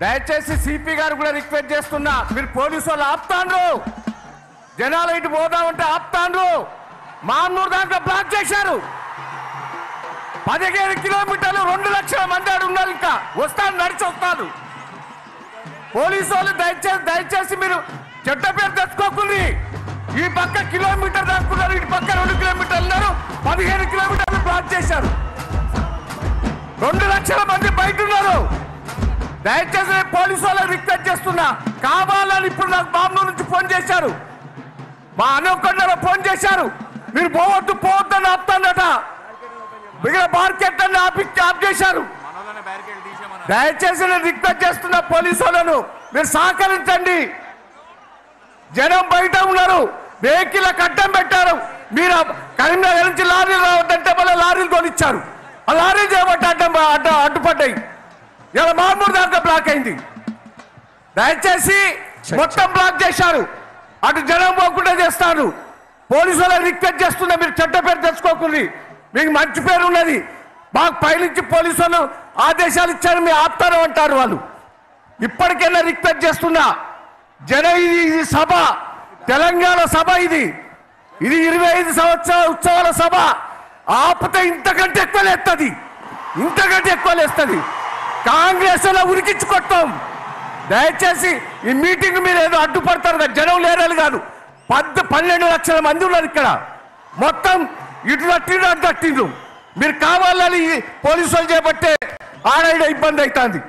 దయచేసి సిపి గారు కూడా రిక్వెస్ట్ చేస్తున్నా, మీరు పోలీసు వాళ్ళు ఆపుతాండ్రు, జనాలు ఇటు పోదామంటే ఆపుతాండ్రు. మామూలు దాంట్లో బ్లాక్ చేశారు. 15 కిలోమీటర్లు 2 లక్షల మంది ఉన్నారు. ఇంకా వస్తాను, నడిచి వస్తాను. పోలీసు వాళ్ళు దయచేసి మీరు చెడ్డ పేరు తెచ్చుకోకుండా ఈ పక్క కిలోమీటర్ దాక్కున్నారు, ఇటు పక్క 2 కిలోమీటర్లు ఉన్నారు. 15 కిలోమీటర్లు బ్లాక్ చేశారు. 2 లక్షల మంది బయట ఉన్నారు. దయచేసి పోలీసు వాళ్ళకి రిక్వెస్ట్ చేస్తున్నా, కావాలని ఇప్పుడు నాకు బాంబు నుంచి ఫోన్ చేశారు, మా అనుకొండలో ఫోన్ చేశారు, మీరు పోవద్దని ఆపుతానట. మిగిలిన మార్కెట్ అన్ని ఆఫ్ చేశారు. దయచేసి నేను రిక్వెస్ట్ చేస్తున్నా పోలీసు వాళ్ళను, మీరు సహకరించండి. జనం బయట ఉన్నారు, వెహికల్ కట్టం పెట్టారు. మీరు కరీంనగర్ నుంచి లారీలు రావద్దంటే మళ్ళీ లారీలు కొనిచ్చారు. ఆ లారీలు చేయబట్టి అడ్డుపడ్డాయి. ఇలా మామూలు దాకా బ్లాక్ అయింది. దయచేసి మొత్తం బ్లాక్ చేశారు. అటు జనం పోకుండా చేస్తారు. పోలీసు వాళ్ళకి రిక్వెస్ట్ చేస్తున్నా, మీరు చెడ్డ పేరు తెచ్చుకోకుండా, మీకు మంచి పేరు ఉన్నది. మాకు పైనుంచి పోలీసు వాళ్ళు ఆదేశాలు ఇచ్చారు, మీ ఆపుతారు అంటారు వాళ్ళు. ఇప్పటికైనా రిక్వెస్ట్ చేస్తున్నా, ఇది సభ, తెలంగాణ సభ, ఇది 25 సంవత్సరాల ఉత్సవాల సభ. ఆపితే ఇంతకంటే ఎక్కువ లేస్తుంది. కాంగ్రెస్ లో ఉరికించుకొట్టాం. దయచేసి ఈ మీటింగ్ మీరు ఏదో అడ్డుపడతారు కదా, జనం లేరని కాదు. 12 లక్షల మంది ఉన్నారు ఇక్కడ. మొత్తం ఇటు తట్టిండ్రు. మీరు కావాలని పోలీసు వాళ్ళు చేపట్టే ఆడ ఇబ్బంది అవుతుంది.